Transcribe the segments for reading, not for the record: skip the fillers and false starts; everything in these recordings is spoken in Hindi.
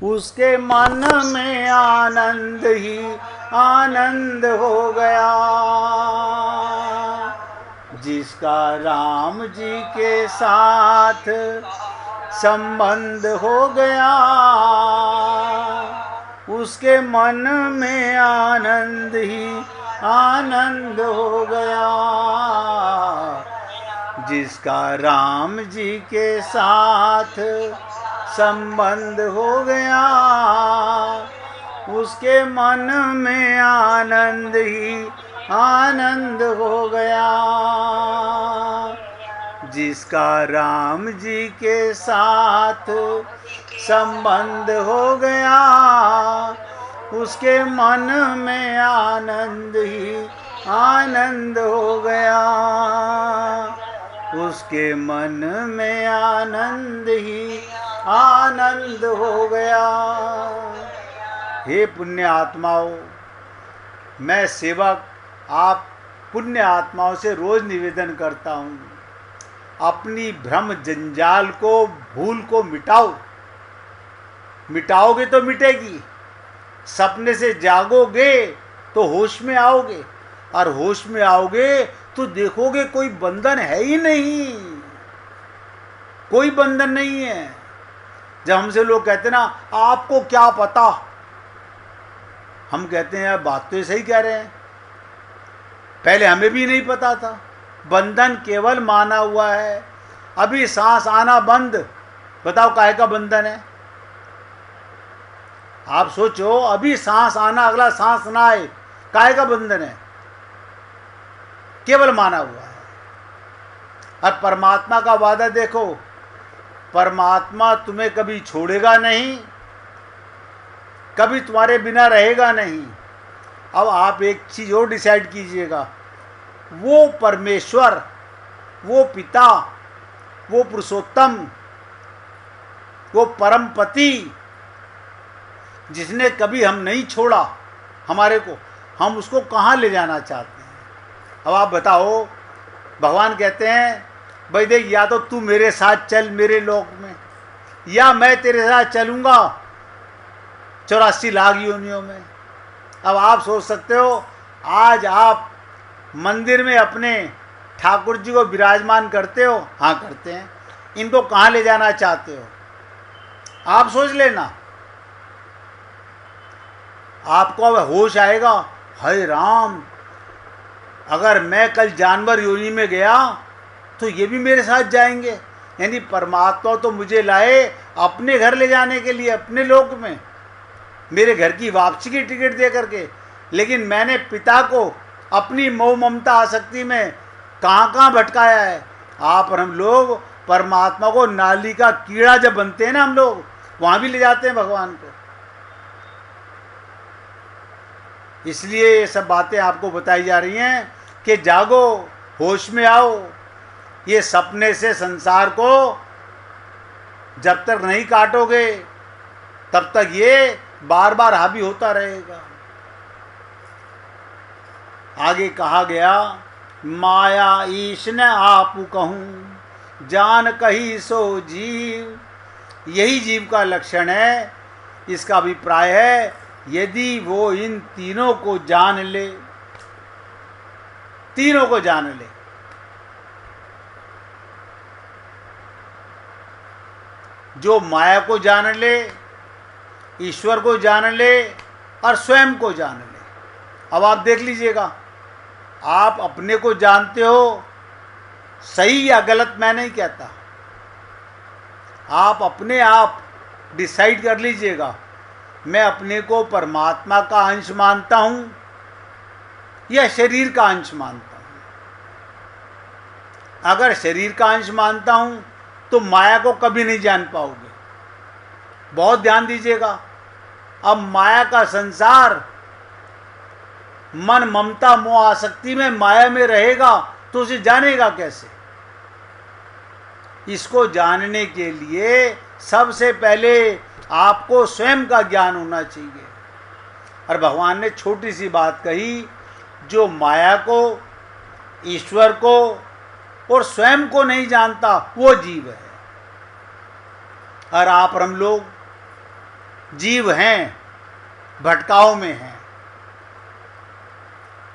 उसके मन में आनंद ही आनंद हो गया। जिसका राम जी के साथ संबंध हो गया, उसके मन में आनंद ही आनंद हो गया। जिसका राम जी के साथ संबंध हो गया, उसके मन में आनंद ही आनंद हो गया। जिसका राम जी के साथ संबंध हो गया, उसके मन में आनंद ही आनंद हो गया। उसके मन में आनंद ही आनंद हो गया। हे पुण्य आत्माओं, मैं सेवक आप पुण्य आत्माओं से रोज निवेदन करता हूँ, अपनी भ्रम जंजाल को भूल को मिटाओ। मिटाओगे तो मिटेगी, सपने से जागोगे तो होश में आओगे, और होश में आओगे तो देखोगे कोई बंधन है ही नहीं, कोई बंधन नहीं है। जब हमसे लोग कहते ना आपको क्या पता, हम कहते हैं यार बात तो सही कह रहे हैं, पहले हमें भी नहीं पता था। बंधन केवल माना हुआ है। अभी सांस आना बंद, बताओ काहे का बंधन है? आप सोचो, अभी सांस आना, अगला सांस ना आए, काहे का बंधन है? केवल माना हुआ है। और परमात्मा का वादा देखो, परमात्मा तुम्हें कभी छोड़ेगा नहीं, कभी तुम्हारे बिना रहेगा नहीं। अब आप एक चीज और डिसाइड कीजिएगा, वो परमेश्वर, वो पिता, वो पुरुषोत्तम, वो परम पति, जिसने कभी हम नहीं छोड़ा हमारे को, हम उसको कहाँ ले जाना चाहते हैं? अब आप बताओ, भगवान कहते हैं भाई देख, या तो तू मेरे साथ चल मेरे लोक में, या मैं तेरे साथ चलूँगा 84 लाख योनियों में। अब आप सोच सकते हो, आज आप मंदिर में अपने ठाकुर जी को विराजमान करते हो, हाँ करते हैं, इनको कहाँ ले जाना चाहते हो? आप सोच लेना। आपको अब होश आएगा, हाय राम, अगर मैं कल जानवर योनि में गया तो ये भी मेरे साथ जाएंगे। यानी परमात्मा तो मुझे लाए अपने घर ले जाने के लिए, अपने लोक में, मेरे घर की वापसी की टिकट दे करके, लेकिन मैंने पिता को अपनी मोह ममता आसक्ति में कहाँ कहाँ भटकाया है। आप और हम लोग परमात्मा को नाली का कीड़ा जब बनते हैं ना, हम लोग वहाँ भी ले जाते हैं भगवान को। इसलिए ये सब बातें आपको बताई जा रही हैं कि जागो, होश में आओ। ये सपने से संसार को जब तक नहीं काटोगे, तब तक ये बार बार हावी होता रहेगा। आगे कहा गया, माया ईश न आपु कहूँ, जान कही सो जीव। यही जीव का लक्षण है। इसका अभिप्राय है, यदि वो इन तीनों को जान ले, तीनों को जान ले, जो माया को जान ले, ईश्वर को जान ले और स्वयं को जान ले। अब आप देख लीजिएगा, आप अपने को जानते हो, सही या गलत मैं नहीं कहता, आप अपने आप डिसाइड कर लीजिएगा, मैं अपने को परमात्मा का अंश मानता हूँ या शरीर का अंश मानता हूँ। अगर शरीर का अंश मानता हूँ तो माया को कभी नहीं जान पाओगे। बहुत ध्यान दीजिएगा। अब माया का संसार मन ममता मोह आसक्ति में माया में रहेगा तो उसे जानेगा कैसे? इसको जानने के लिए सबसे पहले आपको स्वयं का ज्ञान होना चाहिए। और भगवान ने छोटी सी बात कही, जो माया को, ईश्वर को और स्वयं को नहीं जानता वो जीव है। और आप और हम लोग जीव हैं, भटकाव में हैं।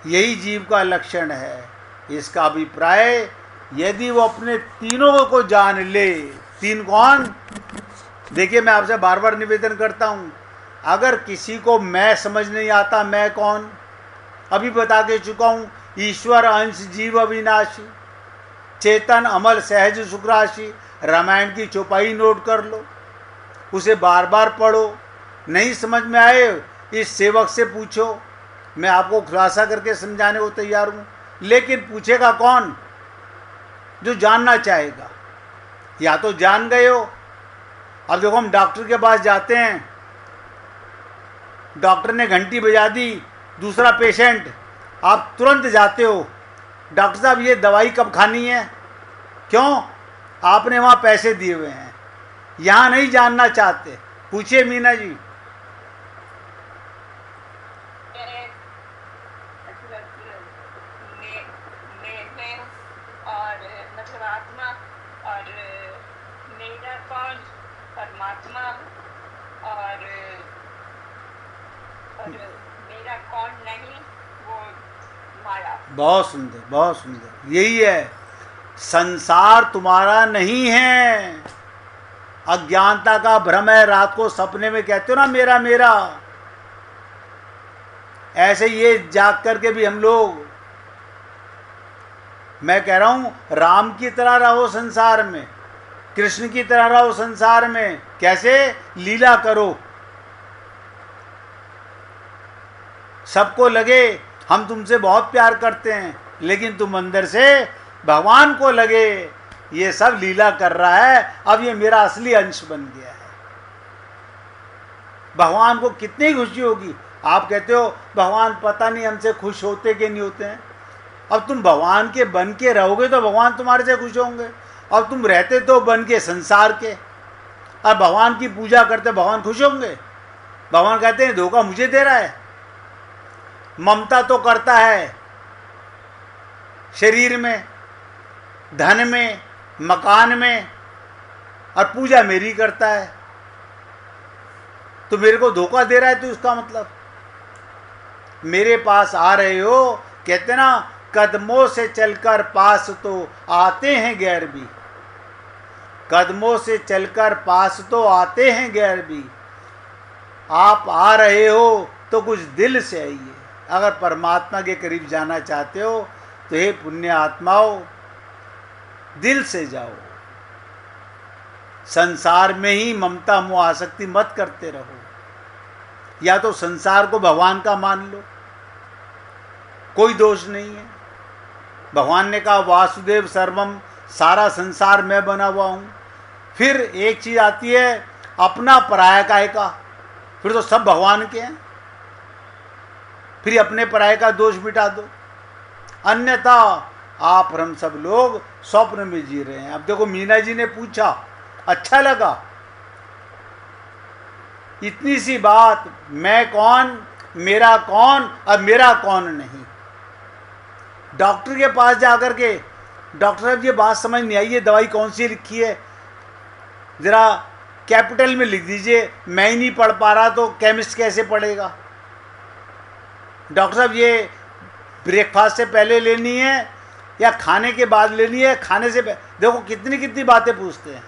यही जीव का लक्षण है। इसका अभिप्राय, यदि वो अपने तीनों को जान ले। तीन कौन? देखिए, मैं आपसे बार बार निवेदन करता हूं, अगर किसी को मैं समझ नहीं आता, मैं कौन, अभी बता के चुका हूं, ईश्वर अंश जीव अविनाशी, चेतन अमल सहज सुखराशि। रामायण की चौपाई नोट कर लो, उसे बार बार पढ़ो। नहीं समझ में आए, इस सेवक से पूछो, मैं आपको खुलासा करके समझाने को तैयार हूं। लेकिन पूछेगा कौन? जो जानना चाहेगा। या तो जान गए हो। अब देखो, हम डॉक्टर के पास जाते हैं, डॉक्टर ने घंटी बजा दी, दूसरा पेशेंट, आप तुरंत जाते हो, डॉक्टर साहब ये दवाई कब खानी है? क्यों? आपने वहाँ पैसे दिए हुए हैं। यहाँ नहीं जानना चाहते। पूछिए मीना जी। और मतलब आत्मा और मेरा कौन, परमात्मा और मेरा कौन नहीं, वो माया। बहुत सुंदर, बहुत सुंदर। यही है, संसार तुम्हारा नहीं है। अज्ञानता का भ्रम है। रात को सपने में कहते हो ना मेरा मेरा, ऐसे ये जाग करके भी हम लोग, मैं कह रहा हूं, राम की तरह रहो संसार में, कृष्ण की तरह रहो संसार में। कैसे? लीला करो, सबको लगे हम तुमसे बहुत प्यार करते हैं, लेकिन तुम अंदर से भगवान को लगे ये सब लीला कर रहा है, अब ये मेरा असली अंश बन गया है। भगवान को कितनी खुशी होगी। आप कहते हो भगवान पता नहीं हमसे खुश होते कि नहीं होते हैं। अब तुम भगवान के बन के रहोगे तो भगवान तुम्हारे से खुश होंगे। अब तुम रहते तो बन के संसार के, अब भगवान की पूजा करते भगवान खुश होंगे? भगवान कहते हैं धोखा मुझे दे रहा है। ममता तो करता है शरीर में, धन में, मकान में, और पूजा मेरी करता है, तो मेरे को धोखा दे रहा है। तो उसका मतलब मेरे पास आ रहे हो, कहते ना, कदमों से चलकर पास तो आते हैं गैर भी। कदमों से चलकर पास तो आते हैं गैर भी। आप आ रहे हो तो कुछ दिल से आइए। अगर परमात्मा के करीब जाना चाहते हो तो हे पुण्य आत्माओं, दिल से जाओ। संसार में ही ममता मोह आसक्ति मत करते रहो। या तो संसार को भगवान का मान लो, कोई दोष नहीं है। भगवान ने कहा वासुदेव सर्वम, सारा संसार मैं बना हुआ हूँ। फिर एक चीज़ आती है, अपना पराया काय का, फिर तो सब भगवान के हैं। फिर अपने पराये का दोष मिटा दो, अन्यथा आप और हम सब लोग स्वप्न में जी रहे हैं। अब देखो, मीना जी ने पूछा, अच्छा लगा, इतनी सी बात, मैं कौन, मेरा कौन, अब मेरा कौन नहीं। डॉक्टर के पास जाकर के, डॉक्टर साहब ये बात समझ नहीं आई, ये दवाई कौन सी लिखी है, ज़रा कैपिटल में लिख दीजिए। मैं ही नहीं पढ़ पा रहा तो केमिस्ट कैसे पढ़ेगा। डॉक्टर साहब ये ब्रेकफास्ट से पहले लेनी है या खाने के बाद लेनी है, खाने से देखो कितनी कितनी बातें पूछते हैं।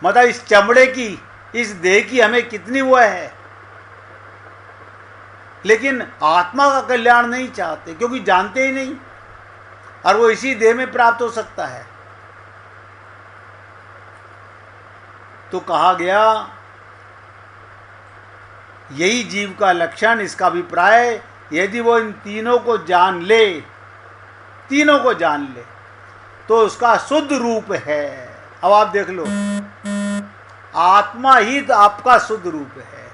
मतलब इस चमड़े की, इस देह की हमें कितनी वो है, लेकिन आत्मा का कल्याण नहीं चाहते, क्योंकि जानते ही नहीं, और वो इसी देह में प्राप्त हो सकता है। तो कहा गया यही जीव का लक्षण। इसका अभिप्राय, यदि वो इन तीनों को जान ले, तीनों को जान ले, तो उसका शुद्ध रूप है। अब आप देख लो, आत्मा ही आपका शुद्ध रूप है,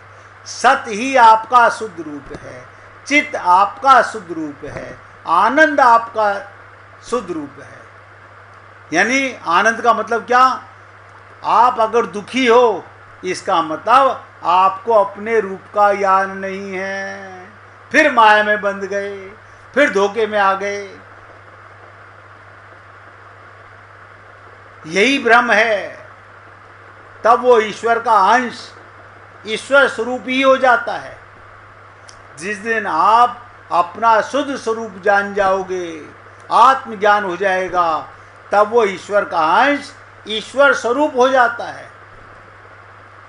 सत ही आपका शुद्ध रूप है, चित्त आपका शुद्ध रूप है, आनंद आपका शुद्ध रूप है। यानी आनंद का मतलब क्या? आप अगर दुखी हो, इसका मतलब आपको अपने रूप का ज्ञान नहीं है, फिर माया में बंध गए, फिर धोखे में आ गए। यही भ्रम है। तब वो ईश्वर का अंश ईश्वर स्वरूप ही हो जाता है। जिस दिन आप अपना शुद्ध स्वरूप जान जाओगे, आत्मज्ञान हो जाएगा, तब वो ईश्वर का अंश ईश्वर स्वरूप हो जाता है।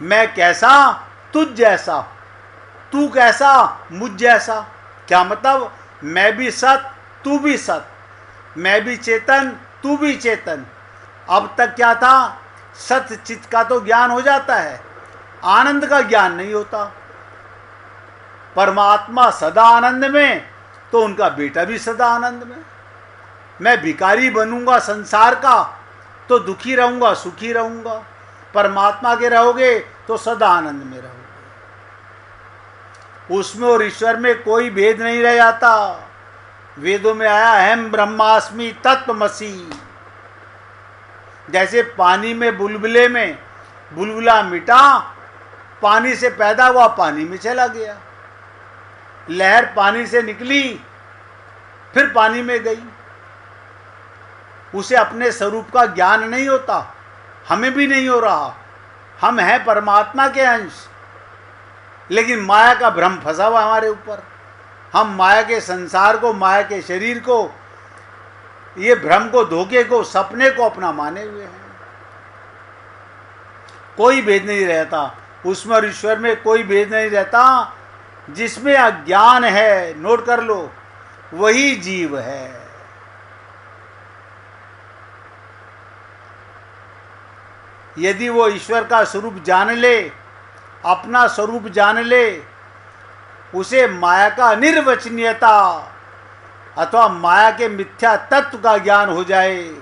मैं कैसा, तुझ जैसा, तू कैसा, मुझ जैसा। क्या मतलब? मैं भी सत, तू भी सत, मैं भी चेतन, तू भी चेतन। अब तक क्या था? सत चित का तो ज्ञान हो जाता है, आनंद का ज्ञान नहीं होता। परमात्मा सदा आनंद में, तो उनका बेटा भी सदा आनंद में। मैं भिखारी बनूंगा संसार का, तो दुखी रहूंगा, सुखी रहूंगा। परमात्मा के रहोगे तो सदा आनंद में रहोगे। उसमें और ईश्वर में कोई भेद नहीं रह जाता। वेदों में आया अहम ब्रह्मास्मि तत्वमसि। जैसे पानी में बुलबुले में बुलबुला मिटा, पानी से पैदा हुआ, पानी में चला गया। लहर पानी से निकली, फिर पानी में गई। उसे अपने स्वरूप का ज्ञान नहीं होता, हमें भी नहीं हो रहा। हम हैं परमात्मा के अंश, लेकिन माया का भ्रम फंसा हुआ हमारे ऊपर। हम माया के संसार को, माया के शरीर को, ये भ्रम को, धोखे को, सपने को अपना माने हुए हैं। कोई भेद नहीं रहता उसमें और ईश्वर में, कोई भेद नहीं रहता। जिसमें अज्ञान है, नोट कर लो, वही जीव है। यदि वो ईश्वर का स्वरूप जान ले, अपना स्वरूप जान ले, उसे माया का निर्वचनीयता अथवा माया के मिथ्या तत्व का ज्ञान हो जाए,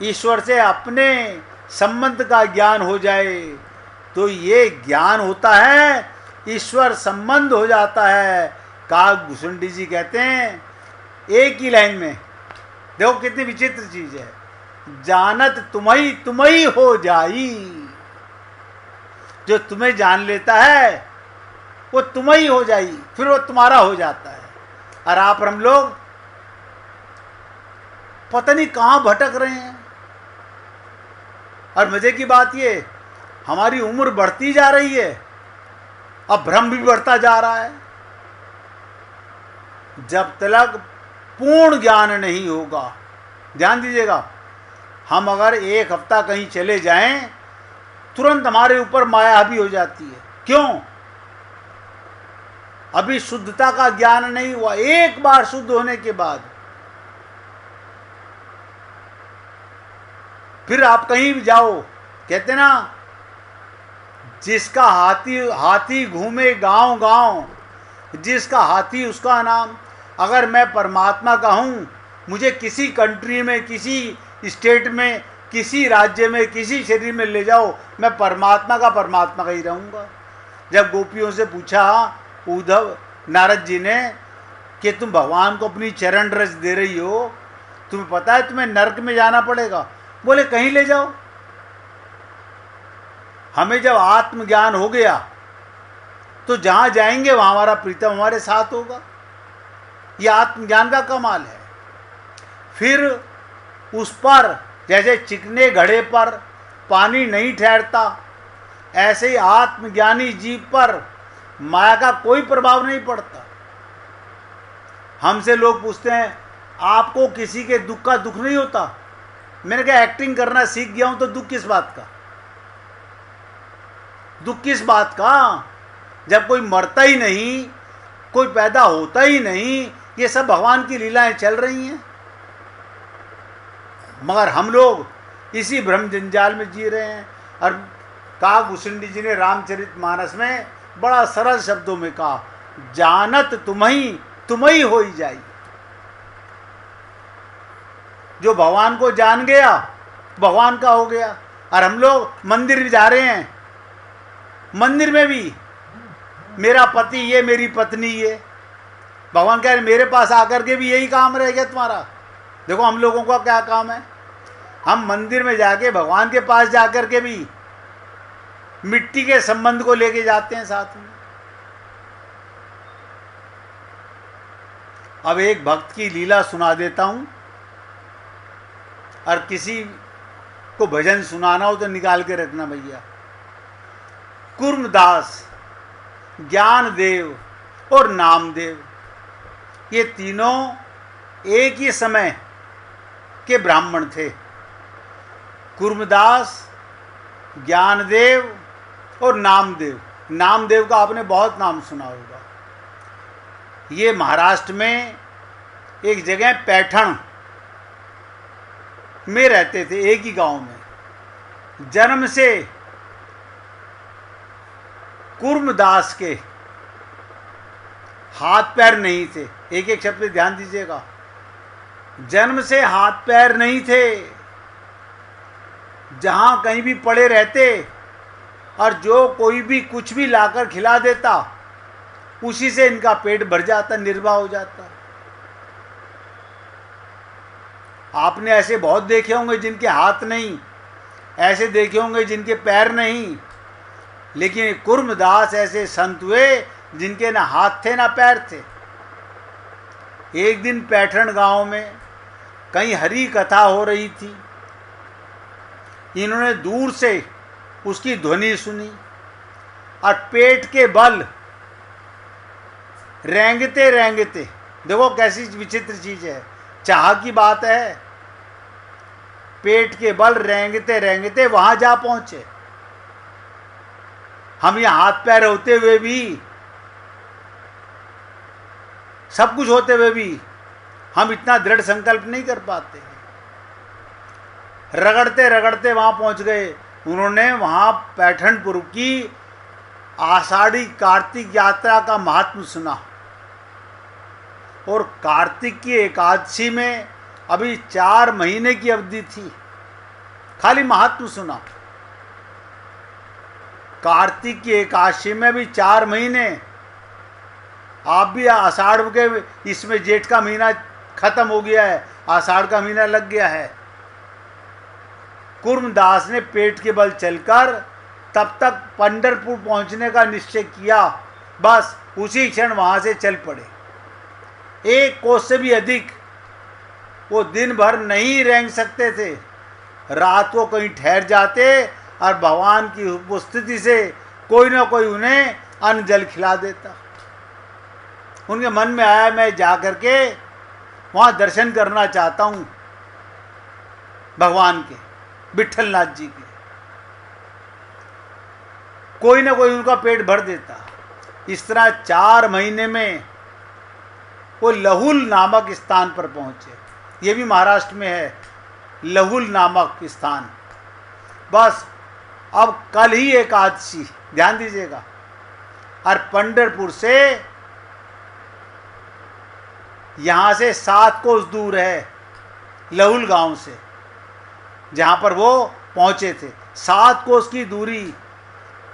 ईश्वर से अपने संबंध का ज्ञान हो जाए, तो ये ज्ञान होता है, ईश्वर संबंध हो जाता है। काकभूषुंडी जी कहते हैं एक ही लाइन में, देखो कितनी विचित्र चीज है, जानत तुम्ही तुम्ही हो जाई। जो तुम्हें जान लेता है वो तुम्ही हो जाई, फिर वो तुम्हारा हो जाता है। और आप हम लोग पता नहीं कहां भटक रहे हैं। और मजे की बात ये, हमारी उम्र बढ़ती जा रही है, अब भ्रम भी बढ़ता जा रहा है। जब तक पूर्ण ज्ञान नहीं होगा, ध्यान दीजिएगा, हम अगर एक हफ्ता कहीं चले जाएं, तुरंत हमारे ऊपर माया हावी हो जाती है। क्यों? अभी शुद्धता का ज्ञान नहीं हुआ। एक बार शुद्ध होने के बाद फिर आप कहीं भी जाओ, कहते ना, जिसका हाथी घूमे गांव गांव, जिसका हाथी उसका नाम। अगर मैं परमात्मा का हूं, मुझे किसी कंट्री में, किसी स्टेट में, किसी राज्य में, किसी शरीर में ले जाओ, मैं परमात्मा का ही रहूंगा। जब गोपियों से पूछा उद्धव नारद जी ने कि तुम भगवान को अपनी चरण रज दे रही हो, तुम्हें पता है तुम्हें नरक में जाना पड़ेगा। बोले कहीं ले जाओ। हमें जब आत्मज्ञान हो गया तो जहां जाएंगे वहां हमारा प्रीतम हमारे साथ होगा। यह आत्मज्ञान का कमाल है। फिर उस पर जैसे चिकने घड़े पर पानी नहीं ठहरता, ऐसे ही आत्मज्ञानी जीव पर माया का कोई प्रभाव नहीं पड़ता। हमसे लोग पूछते हैं आपको किसी के दुख का दुख नहीं होता? मैंने कहा एक्टिंग करना सीख गया हूं तो दुख किस बात का? दुख किस बात का? जब कोई मरता ही नहीं, कोई पैदा होता ही नहीं, ये सब भगवान की लीलाएं चल रही हैं। मगर हम लोग इसी भ्रम जंजाल में जी रहे हैं। और काकभूषुंडी जी ने रामचरितमानस में बड़ा सरल शब्दों में कहा, जानत तुम्ही तुम्ही हो ही जाई। जो भगवान को जान गया भगवान का हो गया। और हम लोग मंदिर जा रहे हैं, मंदिर में भी मेरा पति ये, मेरी पत्नी ये, भगवान कह रहे मेरे पास आकर के भी यही काम रह गया तुम्हारा। देखो हम लोगों का क्या काम है, हम मंदिर में जाके भगवान के पास जाकर के भी मिट्टी के संबंध को लेके जाते हैं साथ में। अब एक भक्त की लीला सुना देता हूं, और किसी को भजन सुनाना हो तो निकाल के रखना भैया। कुर्मदास ज्ञानदेव और नामदेव, ये तीनों एक ही समय के ब्राह्मण थे। कुर्मदास, ज्ञानदेव और नामदेव। नामदेव का आपने बहुत नाम सुना होगा। ये महाराष्ट्र में एक जगह पैठण में रहते थे, एक ही गांव में। जन्म से कुर्मदास के हाथ पैर नहीं थे। एक एक शब्द पे ध्यान दीजिएगा। जन्म से हाथ पैर नहीं थे, जहां कहीं भी पड़े रहते और जो कोई भी कुछ भी लाकर खिला देता, उसी से इनका पेट भर जाता, निर्वाह हो जाता। आपने ऐसे बहुत देखे होंगे जिनके हाथ नहीं, ऐसे देखे होंगे जिनके पैर नहीं, लेकिन कुर्मदास ऐसे संत हुए जिनके ना हाथ थे ना पैर थे। एक दिन पैठण गांव में कहीं हरि कथा हो रही थी। इन्होंने दूर से उसकी ध्वनि सुनी और पेट के बल रेंगते रेंगते, देखो कैसी विचित्र चीज है, चाह की बात है, पेट के बल रेंगते रेंगते वहां जा पहुंचे। हम यहाँ हाथ पैर होते हुए भी, सब कुछ होते हुए भी हम इतना दृढ़ संकल्प नहीं कर पाते। रगड़ते रगड़ते वहां पहुंच गए। उन्होंने वहां पैठनपुर की आषाढ़ी कार्तिक यात्रा का महात्म सुना, और कार्तिक की एकादशी में अभी 4 महीने की अवधि थी, खाली महात्म सुना। कार्तिक की एकादशी में भी 4 महीने, आप भी आषाढ़ के, इसमें जेठ का महीना खत्म हो गया है, आषाढ़ का महीना लग गया है। कुर्मदास ने पेट के बल चलकर तब तक पंढरपुर पहुंचने का निश्चय किया, बस उसी क्षण वहां से चल पड़े। 1 कोस से भी अधिक वो दिन भर नहीं रेंग सकते थे। रात को कहीं ठहर जाते और भगवान की उपस्थिति से कोई ना कोई उन्हें अन्न जल खिला देता। उनके मन में आया मैं जा करके वहाँ दर्शन करना चाहता हूँ भगवान के, विट्ठलनाथ जी के। कोई ना कोई उनका पेट भर देता। इस तरह 4 महीने में वो लहुल नामक स्थान पर पहुँचे। ये भी महाराष्ट्र में है, लहुल नामक स्थान। बस अब कल ही एकादशी, ध्यान दीजिएगा। और पंढरपुर से यहाँ से 7 कोस दूर है, लहुल गांव से, जहाँ पर वो पहुँचे थे। 7 कोस की दूरी,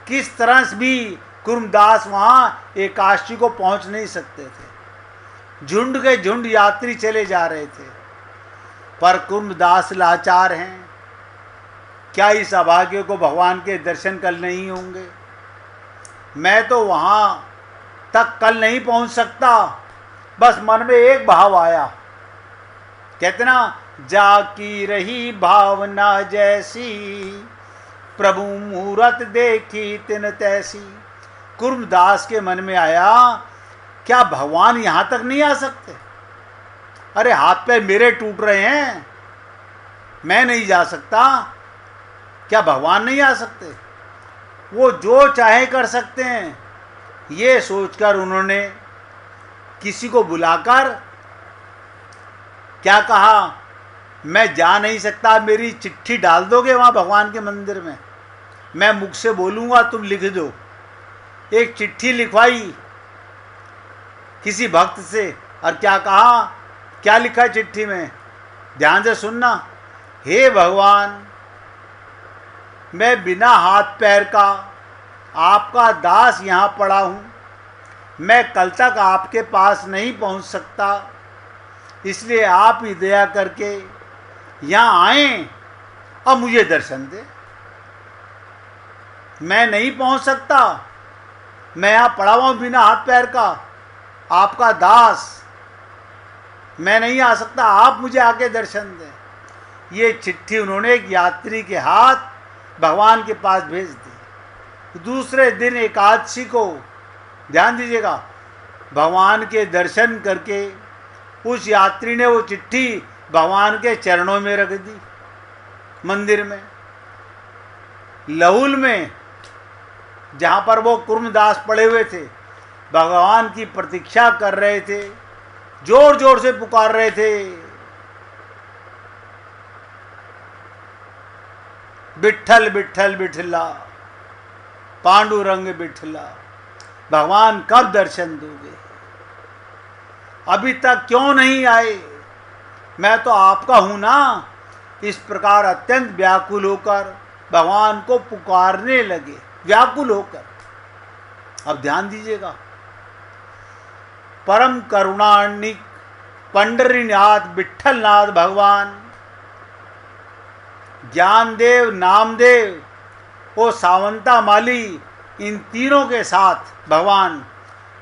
किस तरह से भी कुर्मदास वहाँ एकादशी को पहुँच नहीं सकते थे। झुंड के झुंड यात्री चले जा रहे थे, पर कुर्मदास लाचार हैं। क्या इस अभाग्य को भगवान के दर्शन कल नहीं होंगे? मैं तो वहाँ तक कल नहीं पहुँच सकता। बस मन में एक भाव आया, कहते ना, जाकी रही भावना जैसी, प्रभु मूरत देखी तिन तैसी। कुर्मदास के मन में आया, क्या भगवान यहाँ तक नहीं आ सकते? अरे हाथ पैर मेरे टूट रहे हैं, मैं नहीं जा सकता, क्या भगवान नहीं आ सकते? वो जो चाहे कर सकते हैं। ये सोचकर उन्होंने किसी को बुलाकर क्या कहा, मैं जा नहीं सकता, मेरी चिट्ठी डाल दोगे वहाँ भगवान के मंदिर में? मैं मुख से बोलूँगा, तुम लिख दो। एक चिट्ठी लिखवाई किसी भक्त से, और क्या कहा, क्या लिखा है चिट्ठी में, ध्यान से सुनना। हे भगवान, मैं बिना हाथ पैर का आपका दास यहाँ पड़ा हूँ। मैं कल तक आपके पास नहीं पहुँच सकता, इसलिए आप ही दया करके यहाँ आए और मुझे दर्शन दे। मैं नहीं पहुँच सकता, मैं यहाँ पड़ा हुआ हूँ बिना हाथ पैर का, आपका दास, मैं नहीं आ सकता, आप मुझे आके दर्शन दें। ये चिट्ठी उन्होंने एक यात्री के हाथ भगवान के पास भेज दी। दूसरे दिन एकादशी को ध्यान दीजिएगा, भगवान के दर्शन करके उस यात्री ने वो चिट्ठी भगवान के चरणों में रख दी मंदिर में। लहुल में जहाँ पर वो कुर्मदास पड़े हुए थे, भगवान की प्रतीक्षा कर रहे थे, जोर जोर से पुकार रहे थे, विठ्ठल विठ्ठल विठला, पांडुरंग विठला, भगवान कब दर्शन दोगे, अभी तक क्यों नहीं आए, मैं तो आपका हूं ना। इस प्रकार अत्यंत व्याकुल होकर भगवान को पुकारने लगे, व्याकुल होकर। अब ध्यान दीजिएगा, परम करुणानिक पंडरीनाथ विठ्ठलनाथ भगवान, ज्ञानदेव, नामदेव, वो सावंता माली, इन तीनों के साथ भगवान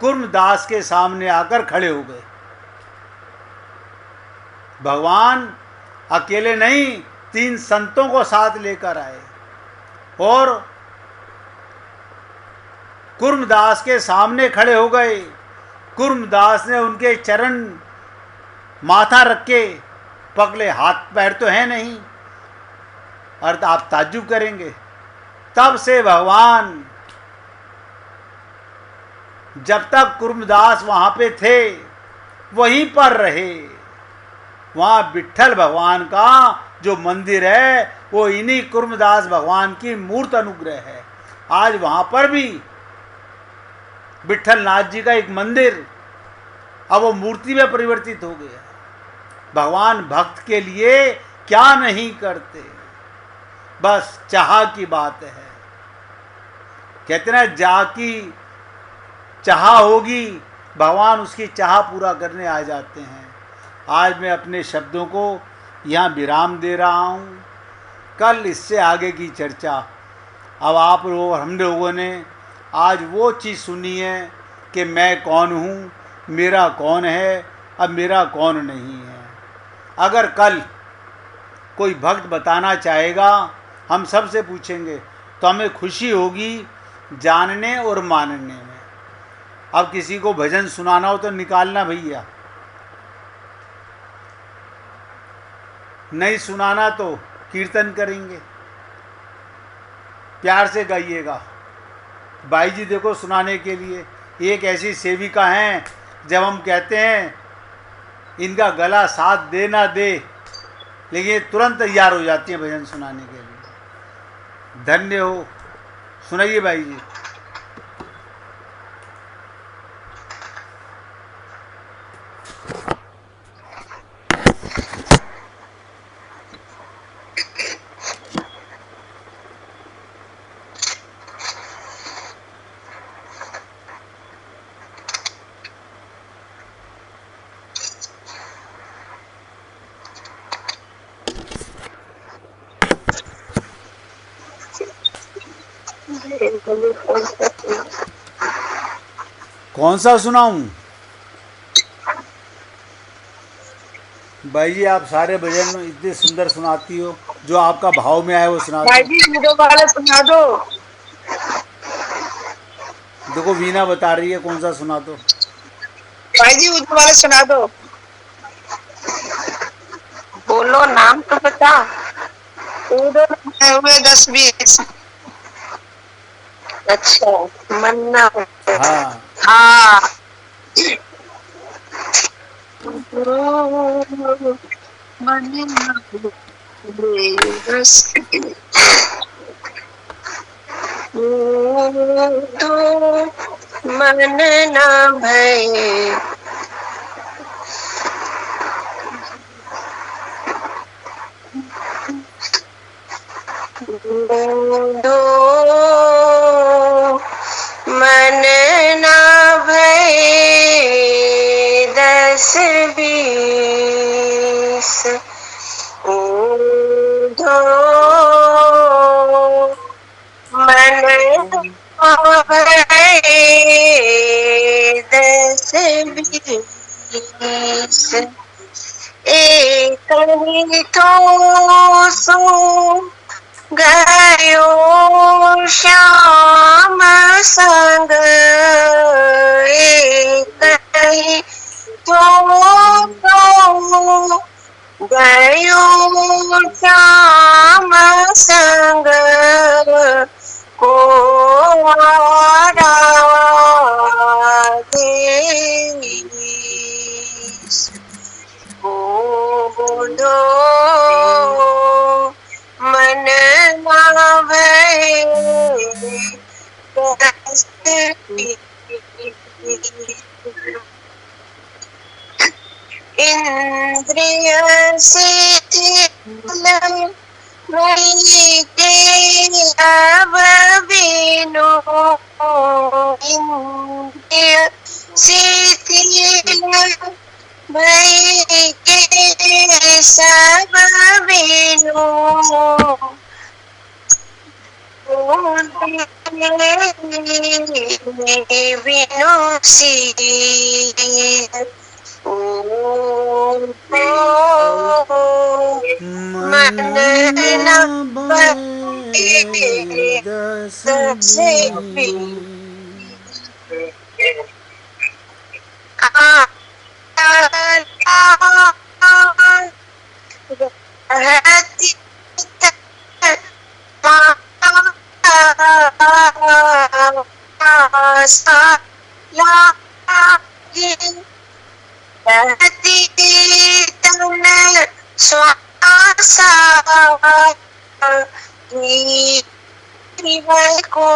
कुर्मदास के सामने आकर खड़े हो गए। भगवान अकेले नहीं, 3 संतों को साथ लेकर आए और कुर्मदास के सामने खड़े हो गए। कुर्मदास ने उनके चरण माथा रख के पकड़े, हाथ पैर तो है नहीं। और आप ताज्जुब करेंगे, तब से भगवान, जब तक कुर्मदास वहां पे थे वहीं पर रहे। वहां विठ्ठल भगवान का जो मंदिर है वो इन्हीं कुर्मदास भगवान की मूर्त अनुग्रह है। आज वहां पर भी विठ्ठलनाथ जी का एक मंदिर अब वो मूर्ति में परिवर्तित हो गया। भगवान भक्त के लिए क्या नहीं करते, बस चाह की बात है। कहते ना, जा की चाह होगी, भगवान उसकी चाह पूरा करने आ जाते हैं। आज मैं अपने शब्दों को यहाँ विराम दे रहा हूँ, कल इससे आगे की चर्चा। अब आप लोग, हम लोगों ने आज वो चीज़ सुनी है कि मैं कौन हूँ, मेरा कौन है, अब मेरा कौन नहीं है। अगर कल कोई भक्त बताना चाहेगा, हम सबसे पूछेंगे तो हमें खुशी होगी जानने और मानने में। अब किसी को भजन सुनाना हो तो निकालना भैया, नहीं सुनाना तो कीर्तन करेंगे, प्यार से गाइएगा। भाई जी देखो, सुनाने के लिए एक ऐसी सेविका हैं, जब हम कहते हैं इनका गला साथ दे ना दे, लेकिन ये तुरंत तैयार हो जाती है भजन सुनाने के लिए। धन्य हो, सुनाइए भाई जी। कौन सा सुनाऊं? भाई जी आप सारे भजन इतने सुंदर सुनाती हो, जो आपका भाव में आए वो सुना दो। भाई जी वीडियो वाला सुना दो। देखो वीना बता रही है, कौन सा सुना दो। भाई जी वीडियो वाला सुना दो। बोलो, नाम तो बता। हुए 10-20। अच्छा, मन्ना। हाँ हाँ, तो मन न भय, दो मन न भय 10-20 दो मन न भय 10-20 एक ही तो सो गयो श्याम संग श्याम संग को राधे बोलो मन मावे इंद्रिय शिथिल वही के अब बिनु इंद्रिय शिथिल वही के सब बिनु बिनु मन न दस तन श्वासा को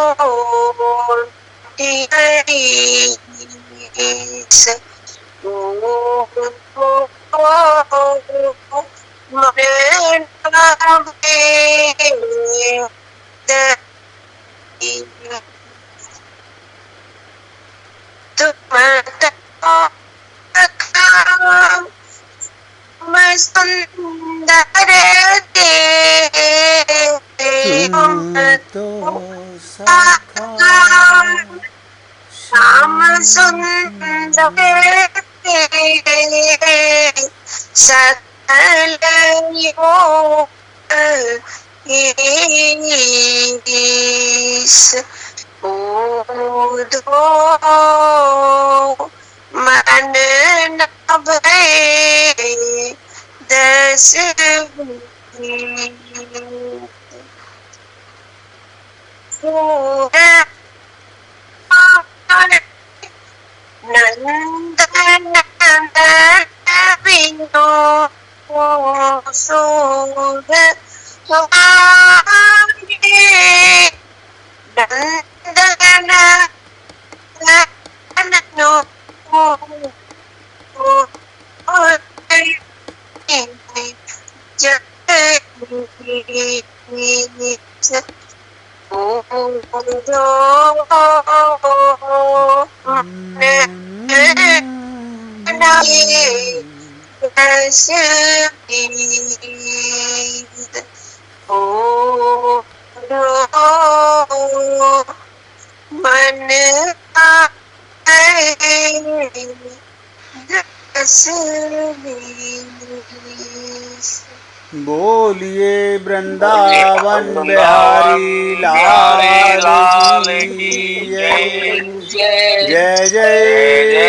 सुंदर तो सखा श्याम सुंदर सकल बोधो मन न भय दस नंदन बिनो सोग नंदन मन बोलिए वृंदावन बिहारी लाल की जय जय जय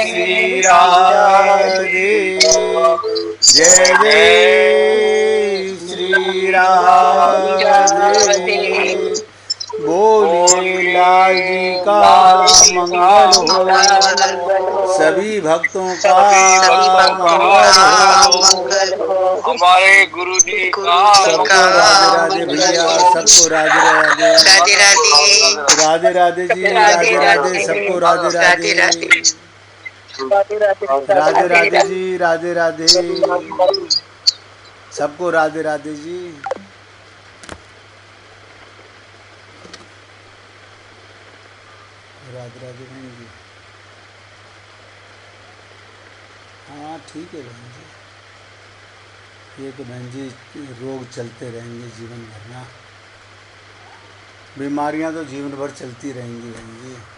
श्री राधे जय जय श्री राधे बोलिए लाल जी का मंगल हो सभी भक्तों का मंगल हो हमारे गुरु जी का सबको राधे राधे भैया सबको राधे राधे राधे राधे जी राधे राधे सबको राधे राधे राधे राधे जी राधे राधे सबको राधे राधे जी राधे राधे बहन जी। हाँ ठीक है बहन जी ये तो बहन जी रोग चलते रहेंगे जीवन भर ना बीमारियां तो जीवन भर चलती रहेंगी बहन जी।